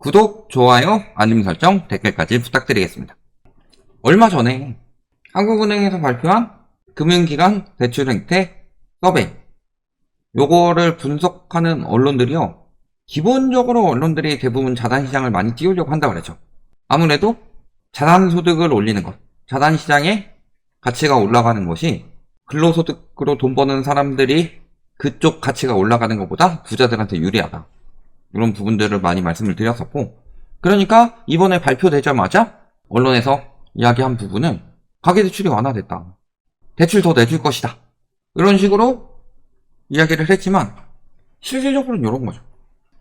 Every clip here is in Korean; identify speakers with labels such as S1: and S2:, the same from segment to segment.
S1: 구독, 좋아요, 알림 설정, 댓글까지 부탁드리겠습니다. 얼마 전에 한국은행에서 발표한 금융기관 대출 행태 서베이, 요거를 분석하는 언론들이요, 기본적으로 언론들이 대부분 자산시장을 많이 띄우려고 한다고 그랬죠. 아무래도 자산소득을 올리는 것, 자산시장의 가치가 올라가는 것이 근로소득으로 돈 버는 사람들이 그쪽 가치가 올라가는 것보다 부자들한테 유리하다, 이런 부분들을 많이 말씀을 드렸었고, 그러니까 이번에 발표되자마자 언론에서 이야기한 부분은 가계대출이 완화됐다, 대출 더 내줄 것이다, 이런 식으로 이야기를 했지만 실질적으로는 이런 거죠.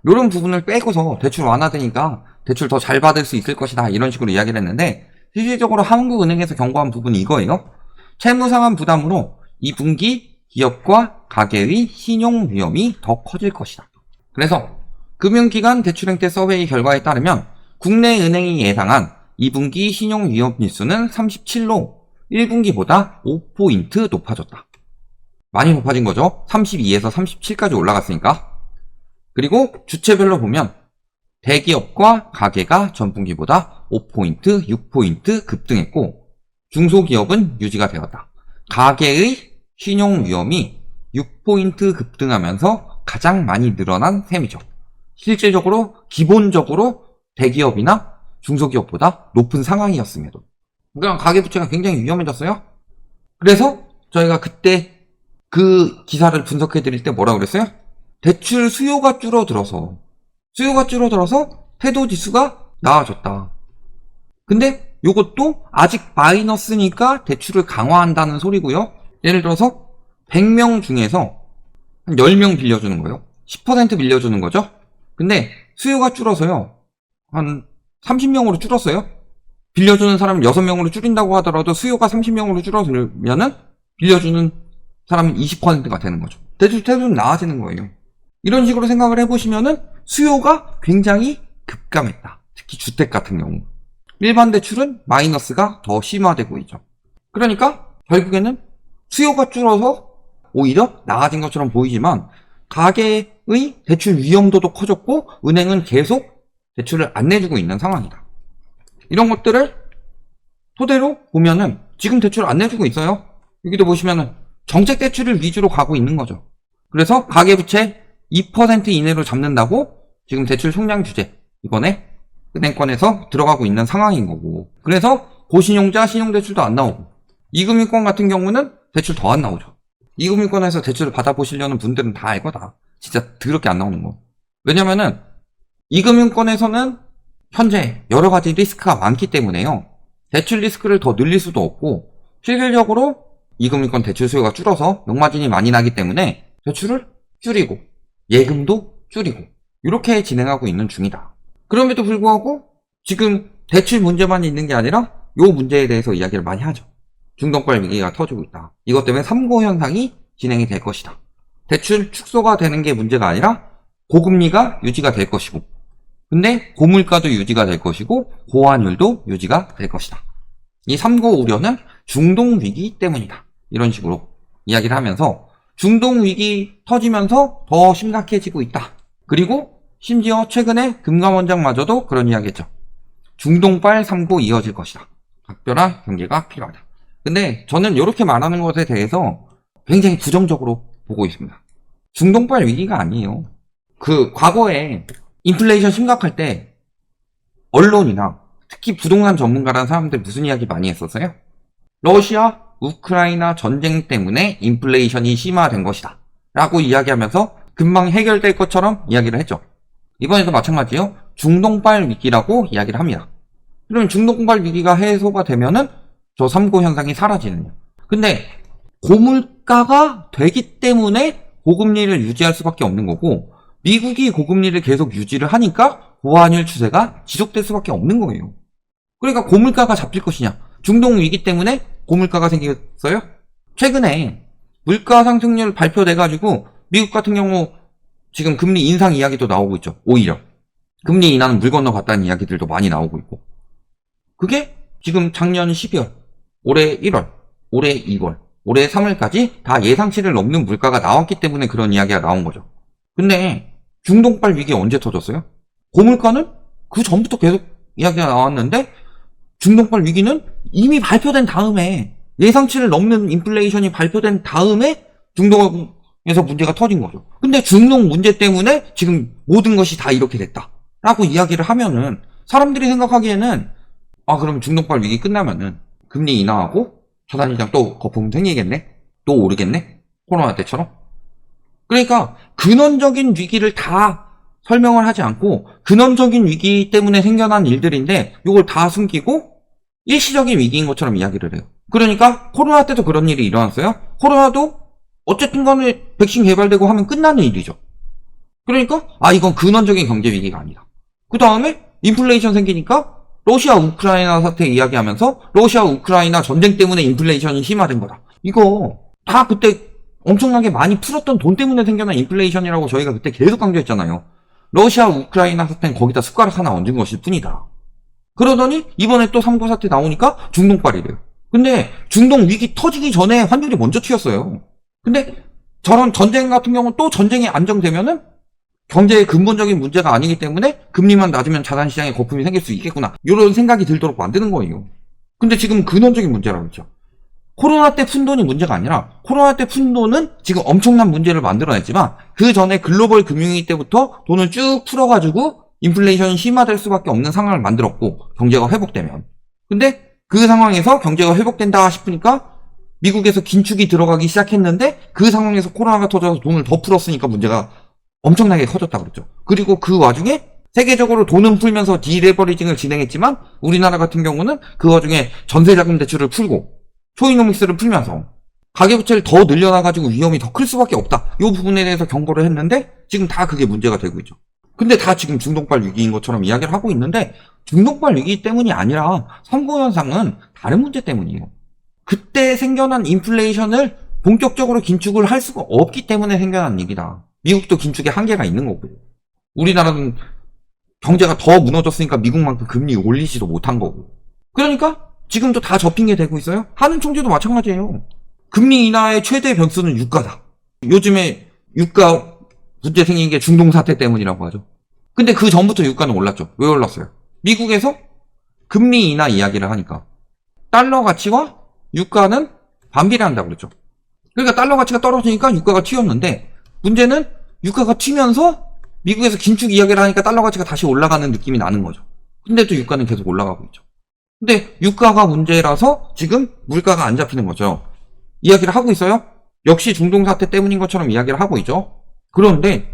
S1: 이런 부분을 빼고서 대출 완화되니까 대출 더 잘 받을 수 있을 것이다, 이런 식으로 이야기를 했는데, 실질적으로 한국은행에서 경고한 부분이 이거예요. 채무상환 부담으로 2분기 기업과 가계의 신용 위험이 더 커질 것이다. 그래서 금융기관 대출행태 서베이 결과에 따르면 국내 은행이 예상한 2분기 신용 위험 지수는 37로 1분기보다 5포인트 높아졌다. 많이 높아진 거죠. 32에서 37까지 올라갔으니까. 그리고 주체별로 보면 대기업과 가계가 전분기보다 5포인트, 6포인트 급등했고, 중소기업은 유지가 되었다. 가계의 신용 위험이 6포인트 급등하면서 가장 많이 늘어난 셈이죠. 실질적으로 기본적으로 대기업이나 중소기업보다 높은 상황이었음에도, 그러니까 가계부채가 굉장히 위험해졌어요. 그래서 저희가 그때 그 기사를 분석해 드릴 때 뭐라고 그랬어요? 대출 수요가 줄어들어서 태도지수가 나아졌다. 근데 이것도 아직 마이너스니까 대출을 강화한다는 소리고요. 예를 들어서 100명 중에서 한 10명 빌려주는 거예요. 10% 빌려주는 거죠. 근데 수요가 줄어서요, 한 30명으로 줄었어요. 빌려주는 사람을 6명으로 줄인다고 하더라도 수요가 30명으로 줄어들면은 빌려주는 사람은 20%가 되는 거죠. 대출 태도는 나아지는 거예요. 이런 식으로 생각을 해보시면은 수요가 굉장히 급감했다. 특히 주택 같은 경우. 일반 대출은 마이너스가 더 심화되고 있죠. 그러니까 결국에는 수요가 줄어서 오히려 나아진 것처럼 보이지만 가계의 대출 위험도도 커졌고 은행은 계속 대출을 안 내주고 있는 상황이다. 이런 것들을 토대로 보면은 지금 대출 안 내주고 있어요. 여기도 보시면은 정책 대출을 위주로 가고 있는 거죠. 그래서 가계부채 2% 이내로 잡는다고 지금 대출 총량 규제 이번에 은행권에서 들어가고 있는 상황인 거고, 그래서 고신용자 신용대출도 안 나오고, 이금융권 같은 경우는 대출 더 안 나오죠. 이금융권에서 대출을 받아보시려는 분들은 다 알거다. 진짜 더럽게 안 나오는 거. 왜냐면은 이금융권에서는 현재 여러 가지 리스크가 많기 때문에요. 대출 리스크를 더 늘릴 수도 없고, 실질적으로 이금융권 대출 수요가 줄어서 역마진이 많이 나기 때문에 대출을 줄이고 예금도 줄이고 이렇게 진행하고 있는 중이다. 그럼에도 불구하고 지금 대출 문제만 있는 게 아니라 이 문제에 대해서 이야기를 많이 하죠. 중동발 위기가 터지고 있다. 이것 때문에 3고 현상이 진행이 될 것이다. 대출 축소가 되는 게 문제가 아니라 고금리가 유지가 될 것이고, 근데 고물가도 유지가 될 것이고 고환율도 유지가 될 것이다. 이 3고 우려는 중동 위기 때문이다. 이런 식으로 이야기를 하면서 중동 위기 터지면서 더 심각해지고 있다. 그리고 심지어 최근에 금감원장마저도 그런 이야기 했죠. 중동발 3고 이어질 것이다. 각별한 경계가 필요하다. 근데 저는 이렇게 말하는 것에 대해서 굉장히 부정적으로 보고 있습니다. 중동발 위기가 아니에요. 그 과거에 인플레이션 심각할 때 언론이나 특히 부동산 전문가라는 사람들 무슨 이야기 많이 했었어요? 러시아, 우크라이나 전쟁 때문에 인플레이션이 심화된 것이다 라고 이야기하면서 금방 해결될 것처럼 이야기를 했죠. 이번에도 마찬가지예요. 중동발 위기라고 이야기를 합니다. 그러면 중동발 위기가 해소가 되면은 저 3고 현상이 사라지는요. 근데 고물가가 되기 때문에 고금리를 유지할 수밖에 없는 거고, 미국이 고금리를 계속 유지를 하니까 고환율 추세가 지속될 수밖에 없는 거예요. 그러니까 고물가가 잡힐 것이냐, 중동 위기 때문에 고물가가 생겼어요? 최근에 물가 상승률 발표돼가지고 미국 같은 경우 지금 금리 인상 이야기도 나오고 있죠. 오히려 금리 인하는 물 건너갔다는 이야기들도 많이 나오고 있고, 그게 지금 작년 12월, 올해 1월, 올해 2월, 올해 3월까지 다 예상치를 넘는 물가가 나왔기 때문에 그런 이야기가 나온 거죠. 근데 중동발 위기 언제 터졌어요? 고물가는 그 전부터 계속 이야기가 나왔는데 중동발 위기는 이미 발표된 다음에 예상치를 넘는 인플레이션이 발표된 다음에 중동에서 문제가 터진 거죠. 근데 중동 문제 때문에 지금 모든 것이 다 이렇게 됐다 라고 이야기를 하면은 사람들이 생각하기에는 그럼 중동발 위기 끝나면은 금리 인하하고 자산시장 또 거품 생기겠네? 또 오르겠네? 코로나 때처럼? 그러니까 근원적인 위기를 다 설명을 하지 않고 근원적인 위기 때문에 생겨난 일들인데 이걸 다 숨기고 일시적인 위기인 것처럼 이야기를 해요. 그러니까 코로나 때도 그런 일이 일어났어요. 코로나도 어쨌든 간에 백신 개발되고 하면 끝나는 일이죠. 그러니까 이건 근원적인 경제 위기가 아니다. 그 다음에 인플레이션 생기니까 러시아 우크라이나 사태 이야기하면서 러시아 우크라이나 전쟁 때문에 인플레이션이 심화된 거다. 이거 다 그때 엄청나게 많이 풀었던 돈 때문에 생겨난 인플레이션이라고 저희가 그때 계속 강조했잖아요. 러시아 우크라이나 사태는 거기다 숟가락 하나 얹은 것일 뿐이다. 그러더니 이번에 또 3구 사태 나오니까 중동발이래요. 근데 중동 위기 터지기 전에 환율이 먼저 튀었어요. 근데 저런 전쟁 같은 경우는 또 전쟁이 안정되면은 경제의 근본적인 문제가 아니기 때문에 금리만 낮으면 자산시장에 거품이 생길 수 있겠구나. 이런 생각이 들도록 만드는 거예요. 근데 지금 근원적인 문제라고 했죠. 코로나 때 푼 돈이 문제가 아니라 코로나 때 푼 돈은 지금 엄청난 문제를 만들어냈지만 그 전에 글로벌 금융위기 때부터 돈을 쭉 풀어가지고 인플레이션이 심화될 수밖에 없는 상황을 만들었고 경제가 회복되면. 근데 그 상황에서 경제가 회복된다 싶으니까 미국에서 긴축이 들어가기 시작했는데 그 상황에서 코로나가 터져서 돈을 더 풀었으니까 문제가 엄청나게 커졌다 그랬죠. 그리고 그 와중에 세계적으로 돈은 풀면서 디레버리징을 진행했지만 우리나라 같은 경우는 그 와중에 전세자금 대출을 풀고 초이노믹스를 풀면서 가계부채를 더 늘려놔가지고 위험이 더 클 수밖에 없다. 이 부분에 대해서 경고를 했는데 지금 다 그게 문제가 되고 있죠. 근데 다 지금 중동발 위기인 것처럼 이야기를 하고 있는데 중동발 위기 때문이 아니라 선거현상은 다른 문제 때문이에요. 그때 생겨난 인플레이션을 본격적으로 긴축을 할 수가 없기 때문에 생겨난 얘기다. 미국도 긴축에 한계가 있는 거고요. 우리나라는 경제가 더 무너졌으니까 미국만큼 금리 올리지도 못한 거고. 그러니까 지금도 다 저 핑계 대고 있어요. 하는 총재도 마찬가지예요. 금리 인하의 최대 변수는 유가다. 요즘에 유가 문제 생긴 게 중동 사태 때문이라고 하죠. 근데 그 전부터 유가는 올랐죠. 왜 올랐어요? 미국에서 금리 인하 이야기를 하니까 달러 가치와 유가는 반비례한다고 그랬죠. 그러니까 달러 가치가 떨어지니까 유가가 튀었는데 문제는 유가가 튀면서 미국에서 긴축 이야기를 하니까 달러 가치가 다시 올라가는 느낌이 나는 거죠. 근데도 유가는 계속 올라가고 있죠. 근데 유가가 문제라서 지금 물가가 안 잡히는 거죠. 이야기를 하고 있어요. 역시 중동 사태 때문인 것처럼 이야기를 하고 있죠. 그런데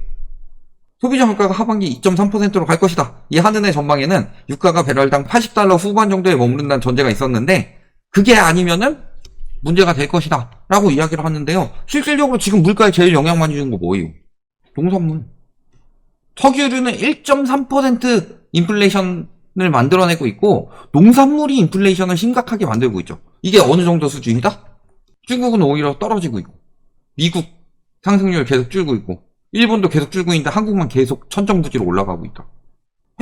S1: 소비자 물가가 하반기 2.3%로 갈 것이다. 이 한은의 전망에는 유가가 배럴당 80달러 후반 정도에 머무른다는 전제가 있었는데 그게 아니면은 문제가 될 것이다 라고 이야기를 하는데요. 실질적으로 지금 물가에 제일 영향 많이 주는 거 뭐예요? 농산물. 석유류는 1.3% 인플레이션을 만들어내고 있고 농산물이 인플레이션을 심각하게 만들고 있죠. 이게 어느 정도 수준이다? 중국은 오히려 떨어지고 있고 미국 상승률 계속 줄고 있고 일본도 계속 줄고 있는데 한국만 계속 천정부지로 올라가고 있다.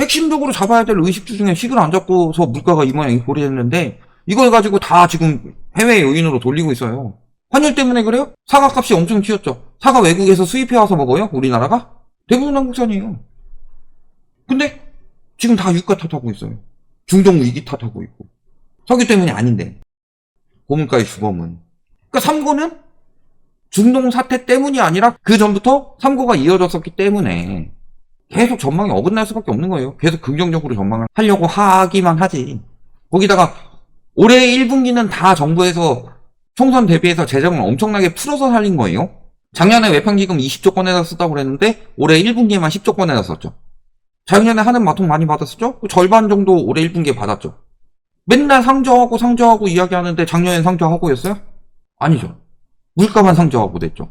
S1: 핵심적으로 잡아야 될 의식주 중에 식을 안 잡고서 물가가 이 모양이 고리했는데 이걸 가지고 다 지금 해외 요인으로 돌리고 있어요. 환율 때문에 그래요? 사과값이 엄청 튀었죠. 사과 외국에서 수입해와서 먹어요? 우리나라가? 대부분 한국산이에요. 근데 지금 다 유가 탓하고 있어요. 중동 위기 탓하고 있고. 석유 때문이 아닌데. 고물가의 주범은. 그러니까 3고는 중동 사태 때문이 아니라 그 전부터 3고가 이어졌었기 때문에 계속 전망이 어긋날 수밖에 없는 거예요. 계속 긍정적으로 전망을 하려고 하기만 하지. 거기다가 올해 1분기는 다 정부에서 총선 대비해서 재정을 엄청나게 풀어서 살린 거예요. 작년에 외판기금 20조 건에다 썼다고 그랬는데 올해 1분기에만 10조 건에다 썼죠. 작년에 하는 마통 많이 받았었죠? 절반 정도 올해 1분기에 받았죠. 맨날 상저하고 이야기하는데 작년엔 상저하고였어요? 아니죠. 물가만 상저하고 됐죠.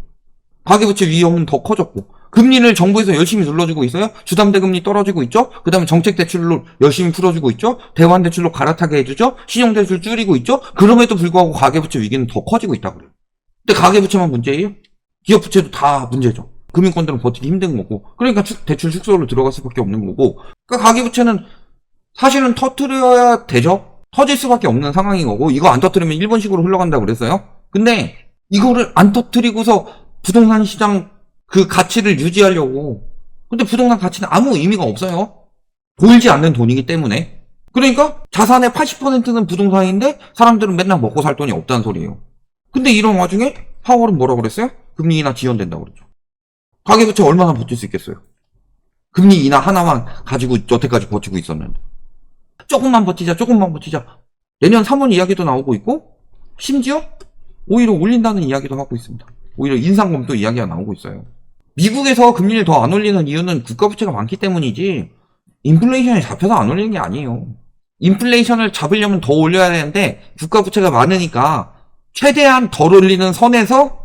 S1: 가계부채 위험은 더 커졌고 금리를 정부에서 열심히 눌러주고 있어요. 주담대금리 떨어지고 있죠. 그 다음에 정책대출로 열심히 풀어주고 있죠. 대환대출로 갈아타게 해주죠. 신용대출 줄이고 있죠. 그럼에도 불구하고 가계부채 위기는 더 커지고 있다고 그래요. 근데 가계부채만 문제예요? 기업부채도 다 문제죠. 금융권들은 버티기 힘든 거고 그러니까 대출 축소로 들어갈 수밖에 없는 거고 그러니까 가계부채는 사실은 터트려야 되죠. 터질 수밖에 없는 상황인 거고 이거 안 터트리면 일본식으로 흘러간다고 그랬어요. 근데 이거를 안 터트리고서 부동산 시장 그 가치를 유지하려고 근데 부동산 가치는 아무 의미가 없어요. 보이지 않는 돈이기 때문에. 그러니까 자산의 80%는 부동산인데 사람들은 맨날 먹고 살 돈이 없다는 소리예요. 근데 이런 와중에 파월은 뭐라고 그랬어요? 금리 인하 지연된다고 그랬죠. 가계부채 얼마나 버틸 수 있겠어요? 금리 인하 하나만 가지고 여태까지 버티고 있었는데. 조금만 버티자, 조금만 버티자. 내년 3월 이야기도 나오고 있고, 심지어 오히려 올린다는 이야기도 하고 있습니다. 오히려 인상범도 이야기가 나오고 있어요. 미국에서 금리를 더 안 올리는 이유는 국가부채가 많기 때문이지, 인플레이션이 잡혀서 안 올리는 게 아니에요. 인플레이션을 잡으려면 더 올려야 되는데, 국가부채가 많으니까, 최대한 덜 올리는 선에서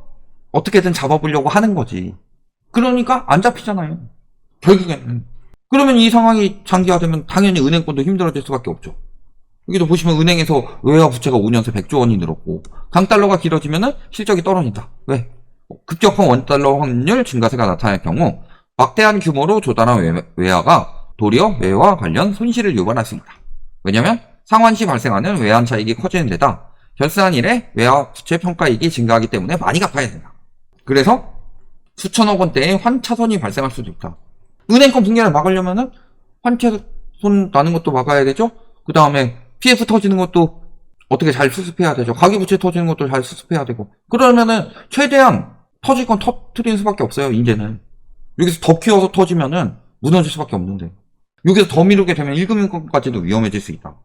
S1: 어떻게든 잡아보려고 하는 거지. 그러니까 안 잡히잖아요. 결국에는. 그러면 이 상황이 장기화되면 당연히 은행권도 힘들어질 수밖에 없죠. 여기도 보시면 은행에서 외화 부채가 5년 새 100조 원이 늘었고, 강달러가 길어지면은 실적이 떨어진다. 왜? 급격한 원달러 환율 증가세가 나타날 경우 막대한 규모로 조달한 외화가 도리어 외화 관련 손실을 유발할 수 있다. 왜냐면 상환 시 발생하는 외환 차익이 커지는 데다 결산한 일에 외화 부채 평가이익이 증가하기 때문에 많이 갚아야 된다. 그래서 수천억 원대의 환차손이 발생할 수도 있다. 은행권 붕괴를 막으려면은 환차손 나는 것도 막아야 되죠. 그 다음에 PF 터지는 것도 어떻게 잘 수습해야 되죠. 가계부채 터지는 것도 잘 수습해야 되고. 그러면은 최대한 터질 건 터트리는 수밖에 없어요. 이제는 여기서 더 키워서 터지면은 무너질 수밖에 없는데, 여기서 더 미루게 되면 1금융권까지도 위험해질 수 있다.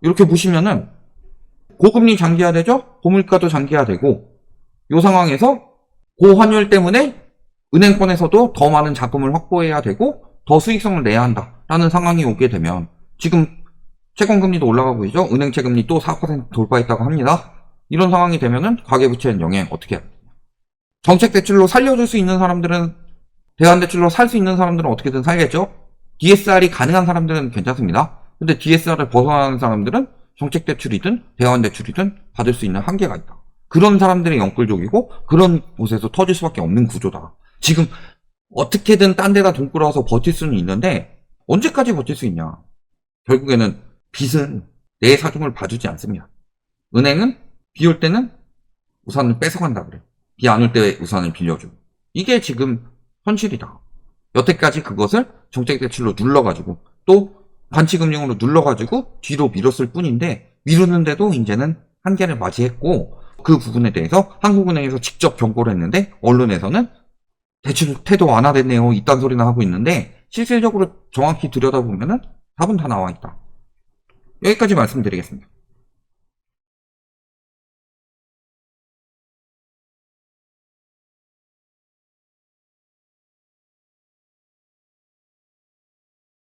S1: 이렇게 보시면은 고금리 장기화되죠. 고물가도 장기화되고, 이 상황에서 고환율 때문에 은행권에서도 더 많은 자금을 확보해야 되고 더 수익성을 내야 한다라는 상황이 오게 되면, 지금 채권금리도 올라가고 있죠. 은행채금리 또 4% 돌파했다고 합니다. 이런 상황이 되면은 가계부채는 영향 어떻게 해야 돼요? 정책대출로 살려줄 수 있는 사람들은, 대환대출로 살 수 있는 사람들은 어떻게든 살겠죠. DSR이 가능한 사람들은 괜찮습니다. 근데 DSR을 벗어나는 사람들은 정책대출이든 대환대출이든 받을 수 있는 한계가 있다. 그런 사람들이 영끌족이고 그런 곳에서 터질 수밖에 없는 구조다. 지금 어떻게든 딴 데다 돈 끌어와서 버틸 수는 있는데 언제까지 버틸 수 있냐. 결국에는 빚은 내 사정을 봐주지 않습니다. 은행은 비 올 때는 우산을 뺏어간다 그래. 비 안 올 때 우산을 빌려주고. 이게 지금 현실이다. 여태까지 그것을 정책대출로 눌러가지고 또 관치금융으로 눌러가지고 뒤로 미뤘을 뿐인데, 미루는데도 이제는 한계를 맞이했고, 그 부분에 대해서 한국은행에서 직접 경고를 했는데 언론에서는 대출 태도 완화됐네요 이딴 소리나 하고 있는데, 실질적으로 정확히 들여다보면은 답은 다 나와 있다. 여기까지 말씀드리겠습니다.